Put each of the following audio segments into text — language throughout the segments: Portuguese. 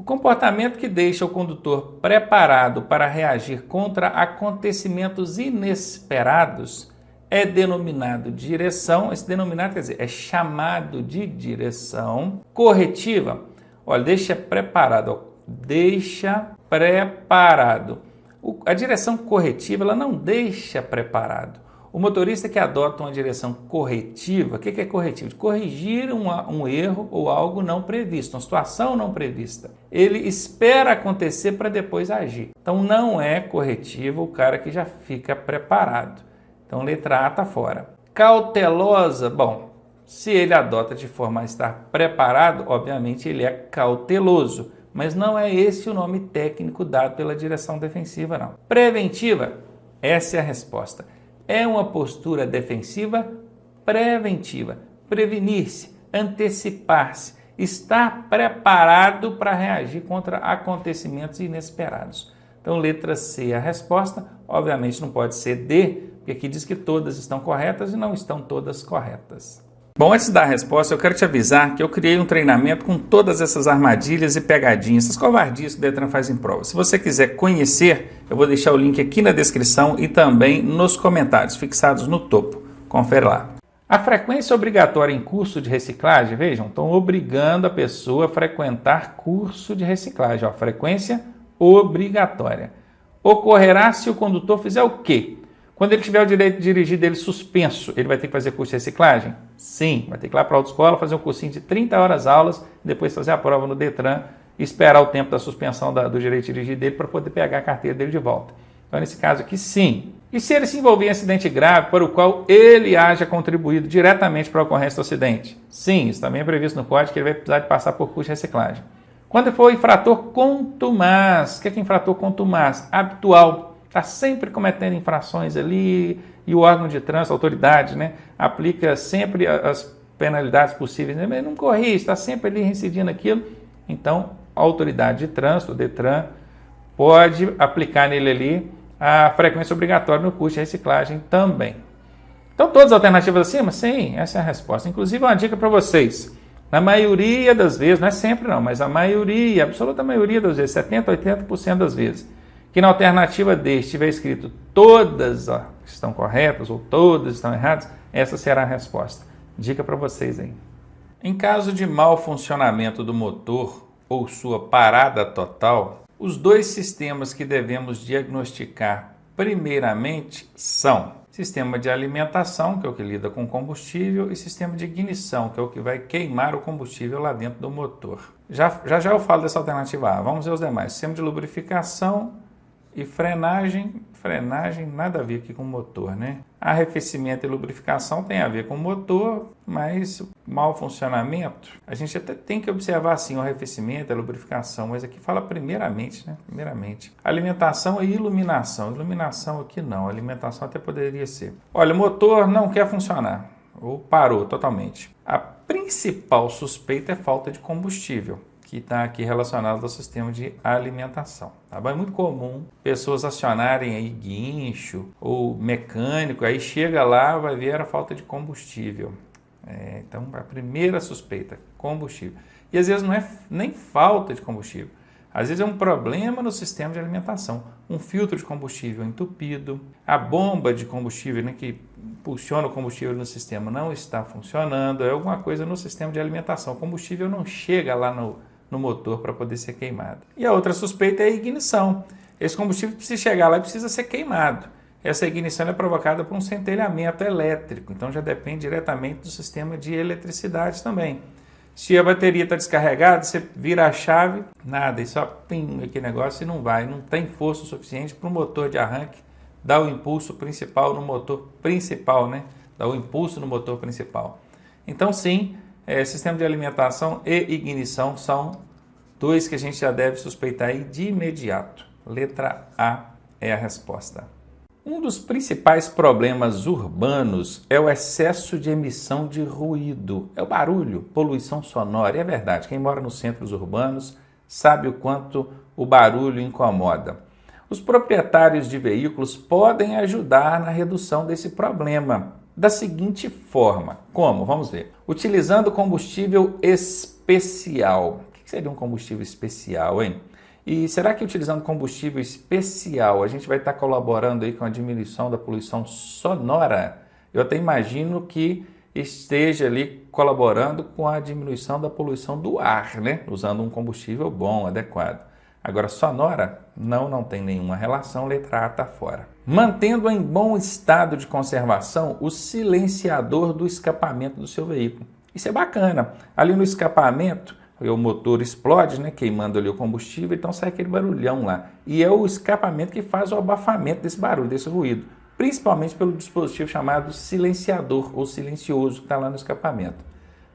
comportamento que deixa o condutor preparado para reagir contra acontecimentos inesperados é denominado direção. Esse denominado quer dizer, é chamado de direção corretiva. Olha, deixa preparado, ó, deixa preparado. A direção corretiva, ela não deixa preparado. O motorista que adota uma direção corretiva, o que é corretivo? Corrigir um erro ou algo não previsto, uma situação não prevista. Ele espera acontecer para depois agir. Então não é corretivo o cara que já fica preparado. Então letra A está fora. Cautelosa, bom, se ele adota de forma a estar preparado, obviamente ele é cauteloso. Mas não é esse o nome técnico dado pela direção defensiva, não. Preventiva, essa é a resposta. É uma postura defensiva preventiva. Prevenir-se, antecipar-se, estar preparado para reagir contra acontecimentos inesperados. Então, letra C é a resposta. Obviamente não pode ser D, porque aqui diz que todas estão corretas e não estão todas corretas. Bom, antes da resposta, eu quero te avisar que eu criei um treinamento com todas essas armadilhas e pegadinhas, essas covardias que o Detran faz em prova. Se você quiser conhecer, eu vou deixar o link aqui na descrição e também nos comentários, fixados no topo. Confere lá. A frequência obrigatória em curso de reciclagem, vejam, estão obrigando a pessoa a frequentar curso de reciclagem. Ó, frequência obrigatória. Ocorrerá se o condutor fizer o quê? Quando ele tiver o direito de dirigir dele suspenso, ele vai ter que fazer curso de reciclagem? Sim, vai ter que ir lá para a autoescola, fazer um cursinho de 30 horas aulas, depois fazer a prova no Detran e esperar o tempo da suspensão do direito de dirigir dele para poder pegar a carteira dele de volta. Então, nesse caso aqui, sim. E se ele se envolver em acidente grave para o qual ele haja contribuído diretamente para a ocorrência do acidente? Sim, isso também é previsto no código, que ele vai precisar de passar por curso de reciclagem. Quando for infrator contumaz, o que é infrator contumaz? Habitual. Está sempre cometendo infrações ali e o órgão de trânsito, a autoridade, né, aplica sempre as penalidades possíveis. Ele não corrige, está sempre ali reincidindo aquilo. Então, a autoridade de trânsito, o Detran, pode aplicar nele ali a frequência obrigatória no curso de reciclagem também. Então, todas as alternativas acima? Sim, essa é a resposta. Inclusive, uma dica para vocês. Na maioria das vezes, não é sempre não, mas a maioria, a absoluta maioria das vezes, 70%, 80% das vezes, que na alternativa D estiver escrito todas estão corretas ou todas estão erradas, essa será a resposta. Dica para vocês aí. Em caso de mau funcionamento do motor ou sua parada total, os dois sistemas que devemos diagnosticar primeiramente são sistema de alimentação, que é o que lida com combustível, e sistema de ignição, que é o que vai queimar o combustível lá dentro do motor. Já eu falo dessa alternativa A. Vamos ver os demais. Sistema de lubrificação e frenagem nada a ver aqui com o motor, né? Arrefecimento e lubrificação tem a ver com o motor, mas mau funcionamento, a gente até tem que observar sim o arrefecimento, a lubrificação, mas aqui fala primeiramente, né? Primeiramente. Alimentação e iluminação. Iluminação aqui não, alimentação até poderia ser. Olha, o motor não quer funcionar, ou parou totalmente. A principal suspeita é falta de combustível, que está aqui relacionado ao sistema de alimentação. Tá bom? É muito comum pessoas acionarem aí guincho ou mecânico, aí chega lá, vai ver a falta de combustível. Então, a primeira suspeita, combustível. E às vezes não é nem falta de combustível, às vezes é um problema no sistema de alimentação. Um filtro de combustível entupido, a bomba de combustível, né, que impulsiona o combustível no sistema não está funcionando, é alguma coisa no sistema de alimentação. O combustível não chega lá no motor para poder ser queimado. E a outra suspeita é a ignição. Esse combustível precisa chegar lá e precisa ser queimado. Essa ignição é provocada por um centelhamento elétrico, então já depende diretamente do sistema de eletricidade também. Se a bateria está descarregada, você vira a chave, nada, e só tem aquele negócio e não vai, não tem força suficiente para o motor de arranque dar o impulso principal no motor principal, né? Dar o impulso no motor principal. Então sim, sistema de alimentação e ignição são dois que a gente já deve suspeitar aí de imediato. Letra A é a resposta. Um dos principais problemas urbanos é o excesso de emissão de ruído. É o barulho, poluição sonora. E é verdade, quem mora nos centros urbanos sabe o quanto o barulho incomoda. Os proprietários de veículos podem ajudar na redução desse problema da seguinte forma. Como? Vamos ver. Utilizando combustível especial. O que seria um combustível especial, hein? E será que utilizando combustível especial a gente vai estar colaborando aí com a diminuição da poluição sonora? Eu até imagino que esteja ali colaborando com a diminuição da poluição do ar, né? Usando um combustível bom, adequado. Agora, sonora, não tem nenhuma relação, letra A está fora. Mantendo em bom estado de conservação o silenciador do escapamento do seu veículo. Isso é bacana. Ali no escapamento, o motor explode, né, queimando ali o combustível, então sai aquele barulhão lá. E é o escapamento que faz o abafamento desse barulho, desse ruído. Principalmente pelo dispositivo chamado silenciador ou silencioso que está lá no escapamento.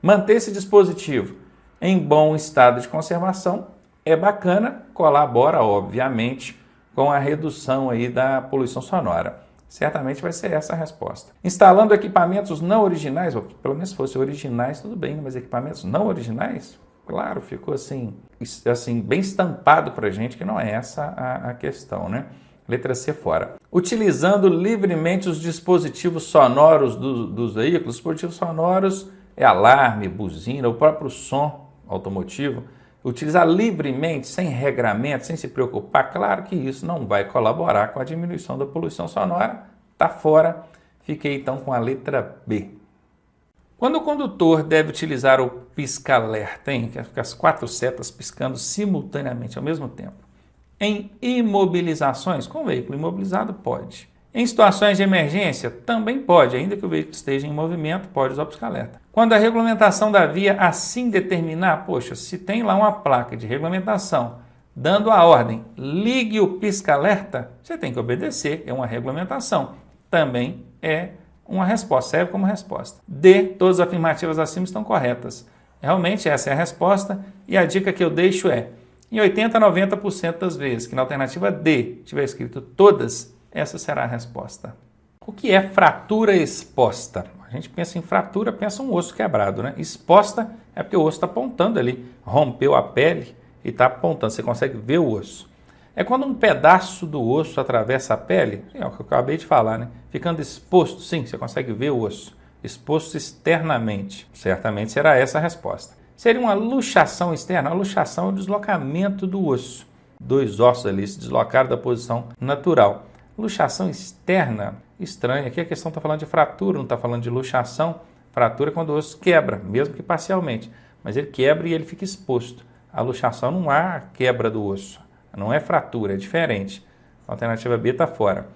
Manter esse dispositivo em bom estado de conservação é bacana, colabora, obviamente, com a redução aí da poluição sonora. Certamente vai ser essa a resposta. Instalando equipamentos não originais, ou pelo menos se fossem originais, tudo bem, mas equipamentos não originais, claro, ficou assim bem estampado para a gente que não é essa a questão, né? Letra C fora. Utilizando livremente os dispositivos sonoros dos veículos, dispositivos sonoros é alarme, buzina, o próprio som automotivo. Utilizar livremente, sem regramento, sem se preocupar, claro que isso não vai colaborar com a diminuição da poluição sonora, está fora. Fiquei então com a letra B. Quando o condutor deve utilizar o pisca-alerta, hein? Que as 4 setas piscando simultaneamente ao mesmo tempo. Em imobilizações, com o veículo imobilizado, pode. Em situações de emergência, também pode, ainda que o veículo esteja em movimento, pode usar o pisca-alerta. Quando a regulamentação da via assim determinar, poxa, se tem lá uma placa de regulamentação dando a ordem, ligue o pisca-alerta, você tem que obedecer, é uma regulamentação. Também é uma resposta, serve como resposta. D, todas as afirmativas acima estão corretas. Realmente essa é a resposta e a dica que eu deixo é, em 80% a 90% das vezes que na alternativa D tiver escrito todas, essa será a resposta. O que é fratura exposta? A gente pensa em fratura, pensa um osso quebrado, né? Exposta é porque o osso está apontando ali, rompeu a pele e está apontando, você consegue ver o osso. É quando um pedaço do osso atravessa a pele, é o que eu acabei de falar, né? Ficando exposto, sim, você consegue ver o osso, exposto externamente. Certamente será essa a resposta. Seria uma luxação externa, a luxação é o deslocamento do osso. 2 ossos ali se deslocaram da posição natural. Luxação externa, estranha. Aqui a questão está falando de fratura, não está falando de luxação. Fratura é quando o osso quebra, mesmo que parcialmente. Mas ele quebra e ele fica exposto. A luxação não há quebra do osso. Não é fratura, é diferente. A alternativa B está fora.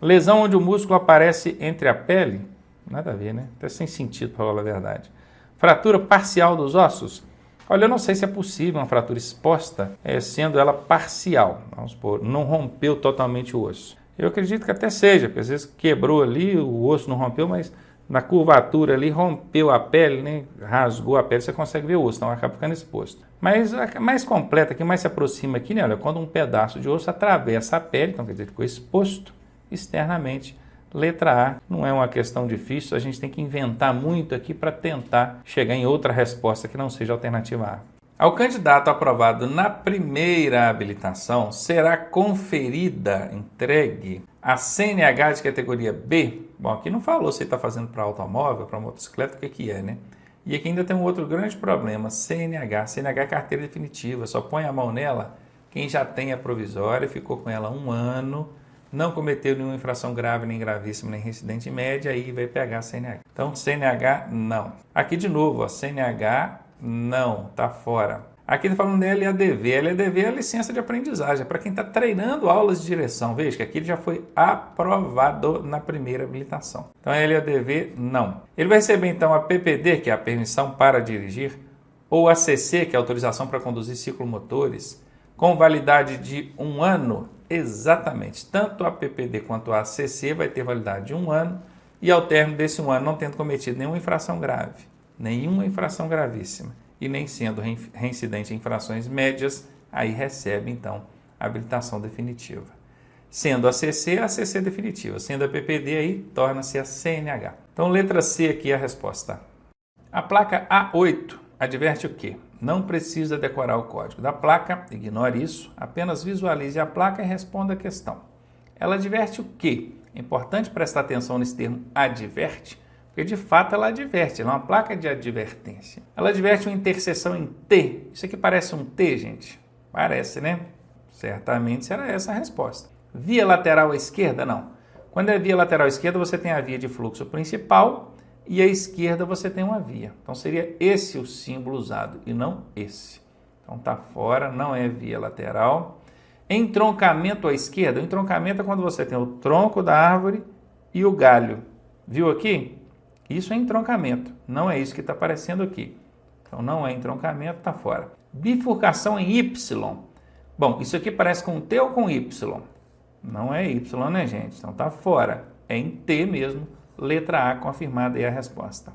Lesão onde o músculo aparece entre a pele? Nada a ver, né? Até sem sentido, para falar a verdade. Fratura parcial dos ossos? Olha, eu não sei se é possível uma fratura exposta, sendo ela parcial. Vamos supor, não rompeu totalmente o osso. Eu acredito que até seja, porque às vezes quebrou ali, o osso não rompeu, mas na curvatura ali rompeu a pele, né? Rasgou a pele, você consegue ver o osso, então acaba ficando exposto. Mas a mais completa, que mais se aproxima aqui, né? Olha, quando um pedaço de osso atravessa a pele, então quer dizer, ficou exposto externamente. Letra A, não é uma questão difícil, a gente tem que inventar muito aqui para tentar chegar em outra resposta que não seja a alternativa A. Ao candidato aprovado na primeira habilitação, será conferida, entregue, a CNH de categoria B. Bom, aqui não falou se ele está fazendo para automóvel, para motocicleta, o que é, né? E aqui ainda tem um outro grande problema, CNH. CNH é carteira definitiva, só põe a mão nela quem já tem a provisória, ficou com ela 1 ano, não cometeu nenhuma infração grave, nem gravíssima, nem reincidente média, aí vai pegar a CNH. Então, CNH, não. Aqui de novo, ó, CNH, não, está fora. Aqui está falando da LADV. LADV é a licença de aprendizagem, é para quem está treinando aulas de direção. Veja que aqui ele já foi aprovado na primeira habilitação. Então, LADV, não. Ele vai receber, então, a PPD, que é a permissão para dirigir, ou a CC, que é a autorização para conduzir ciclomotores, com validade de 1 ano. Exatamente. Tanto a PPD quanto a CC vai ter validade de 1 ano e ao término desse 1 ano não tendo cometido nenhuma infração grave, nenhuma infração gravíssima e nem sendo reincidente em infrações médias, aí recebe então a habilitação definitiva. Sendo a CC definitiva. Sendo a PPD, aí torna-se a CNH. Então, letra C aqui é a resposta. A placa A8 adverte o quê? Não precisa decorar o código da placa, ignore isso, apenas visualize a placa e responda a questão. Ela adverte o quê? É importante prestar atenção nesse termo adverte, Porque de fato ela adverte, ela é uma placa de advertência. Ela adverte uma interseção em T. Isso aqui parece um T, gente? Parece, né? Certamente será essa a resposta. Via lateral à esquerda? Não. Quando é via lateral à esquerda, você tem a via de fluxo principal e à esquerda você tem uma via. Então seria esse o símbolo usado e não esse. Então tá fora, não é via lateral. Entroncamento à esquerda? O entroncamento é quando você tem o tronco da árvore e o galho. Viu aqui? Isso é entroncamento, não é isso que está aparecendo aqui. Então não é entroncamento, está fora. Bifurcação em Y. Bom, isso aqui parece com T ou com Y? Não é Y, né, gente? Então está fora. É em T mesmo. Letra A confirmada aí a resposta.